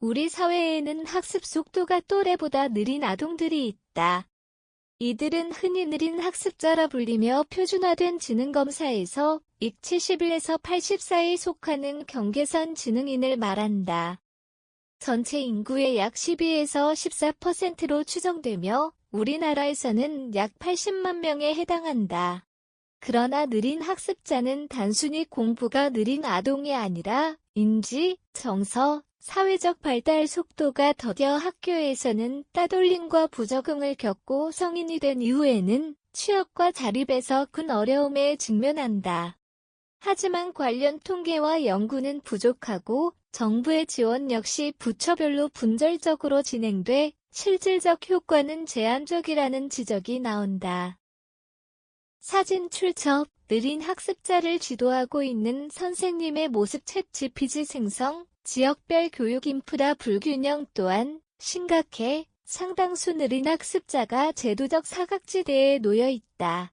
우리 사회에는 학습 속도가 또래보다 느린 아동들이 있다. 이들은 흔히 느린 학습자라 불리며 표준화된 지능검사에서 ик 71에서 80 사이에 속하는 경계선 지능인을 말한다. 전체 인구의 약 12에서 14%로 추정되며 우리나라에서는 약 80만 명에 해당한다. 그러나 느린 학습자는 단순히 공부가 느린 아동이 아니라 인지, 정서, 사회적 발달 속도가 더뎌 학교에서는 따돌림과 부적응을 겪고 성인이 된 이후에는 취업과 자립에서 큰 어려움에 직면한다. 하지만 관련 통계와 연구는 부족하고 정부의 지원 역시 부처별로 분절적으로 진행돼 실질적 효과는 제한적이라는 지적이 나온다. 사진 출처, 느린 학습자를 지도하고 있는 선생님의 모습 챗GPT 생성, 지역별 교육 인프라 불균형 또한 심각해 상당수 느린 학습자가 제도적 사각지대에 놓여 있다.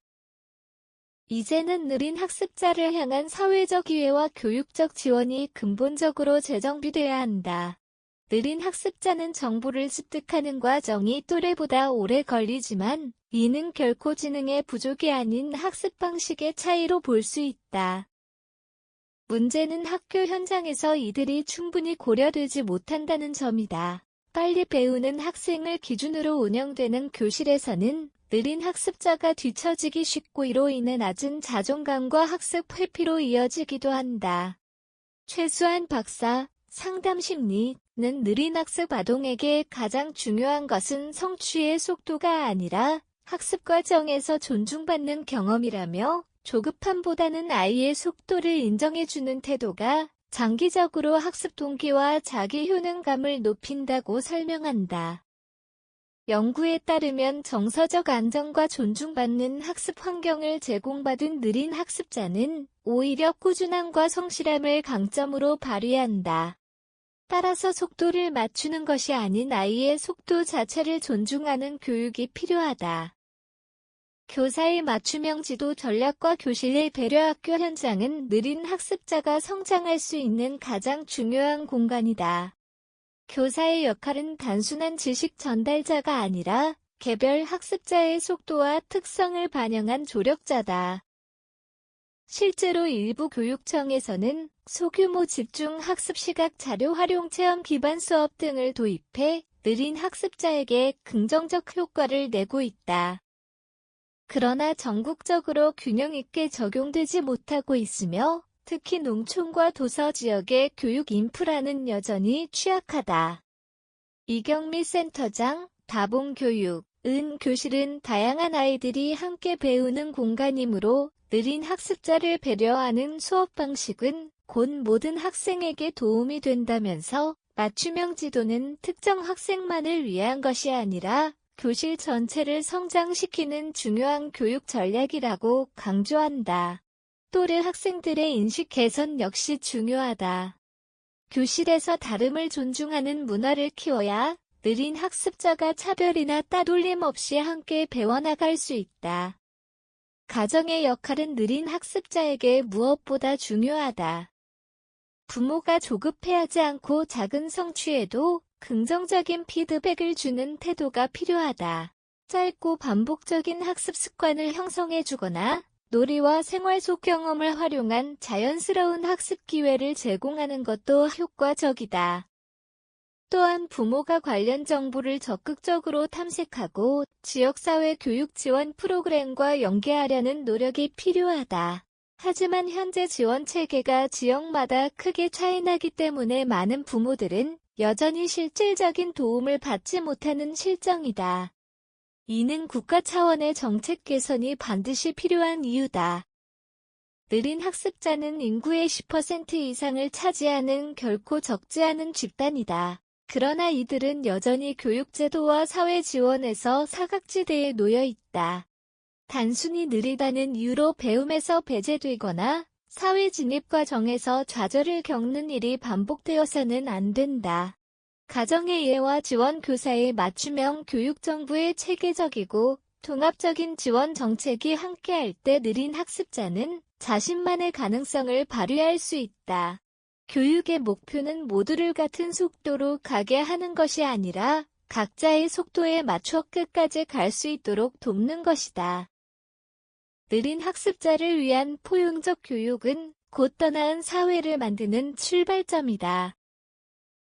이제는 느린 학습자를 향한 사회적 이해와 교육적 지원이 근본적으로 재정비돼야 한다. 느린 학습자는 정보를 습득하는 과정이 또래보다 오래 걸리지만 이는 결코 지능의 부족이 아닌 학습 방식의 차이로 볼 수 있다. 문제는 학교 현장에서 이들이 충분히 고려되지 못한다는 점이다. 빨리 배우는 학생을 기준으로 운영되는 교실에서는 느린 학습자가 뒤처지기 쉽고 이로 인해 낮은 자존감과 학습 회피로 이어지기도 한다. 최수환 박사, 상담심리는 느린 학습 아동에게 가장 중요한 것은 성취의 속도가 아니라 학습 과정에서 존중받는 경험이라며 조급함보다는 아이의 속도를 인정해주는 태도가 장기적으로 학습 동기와 자기 효능감을 높인다고 설명한다. 연구에 따르면 정서적 안정과 존중받는 학습 환경을 제공받은 느린 학습자는 오히려 꾸준함과 성실함을 강점으로 발휘한다. 따라서 속도를 맞추는 것이 아닌 아이의 속도 자체를 존중하는 교육이 필요하다. 교사의 맞춤형 지도 전략과 교실의 배려. 학교 현장은 느린 학습자가 성장할 수 있는 가장 중요한 공간이다. 교사의 역할은 단순한 지식 전달자가 아니라 개별 학습자의 속도와 특성을 반영한 조력자다. 실제로 일부 교육청에서는 소규모 집중 학습 시각 자료 활용 체험 기반 수업 등을 도입해 느린 학습자에게 긍정적 효과를 내고 있다. 그러나 전국적으로 균형 있게 적용되지 못하고 있으며 특히 농촌과 도서 지역의 교육 인프라는 여전히 취약하다. 이경미 센터장, 다봉교육은 교실은 다양한 아이들이 함께 배우는 공간이므로 느린 학습자를 배려하는 수업 방식은 곧 모든 학생에게 도움이 된다면서 맞춤형 지도는 특정 학생만을 위한 것이 아니라 교실 전체를 성장시키는 중요한 교육 전략이라고 강조한다. 또래 학생들의 인식 개선 역시 중요하다. 교실에서 다름을 존중하는 문화를 키워야 느린 학습자가 차별이나 따돌림 없이 함께 배워나갈 수 있다. 가정의 역할은 느린 학습자에게 무엇보다 중요하다. 부모가 조급해하지 않고 작은 성취에도 긍정적인 피드백을 주는 태도가 필요하다. 짧고 반복적인 학습 습관을 형성해주거나 놀이와 생활 속 경험을 활용한 자연스러운 학습 기회를 제공하는 것도 효과적이다. 또한 부모가 관련 정보를 적극적으로 탐색하고 지역사회 교육 지원 프로그램과 연계하려는 노력이 필요하다. 하지만 현재 지원 체계가 지역마다 크게 차이나기 때문에 많은 부모들은 여전히 실질적인 도움을 받지 못하는 실정이다. 이는 국가 차원의 정책 개선이 반드시 필요한 이유다. 느린 학습자는 인구의 10% 이상을 차지하는 결코 적지 않은 집단이다. 그러나 이들은 여전히 교육제도와 사회 지원에서 사각지대에 놓여 있다. 단순히 느리다는 이유로 배움에서 배제되거나 사회 진입 과정에서 좌절을 겪는 일이 반복되어서는 안 된다. 가정의 이해와 지원, 교사의 맞춤형 교육, 정부의 체계적이고 통합적인 지원 정책이 함께할 때 느린 학습자는 자신만의 가능성을 발휘할 수 있다. 교육의 목표는 모두를 같은 속도로 가게 하는 것이 아니라 각자의 속도에 맞춰 끝까지 갈 수 있도록 돕는 것이다. 느린 학습자를 위한 포용적 교육은 곧 더 나은 사회를 만드는 출발점이다.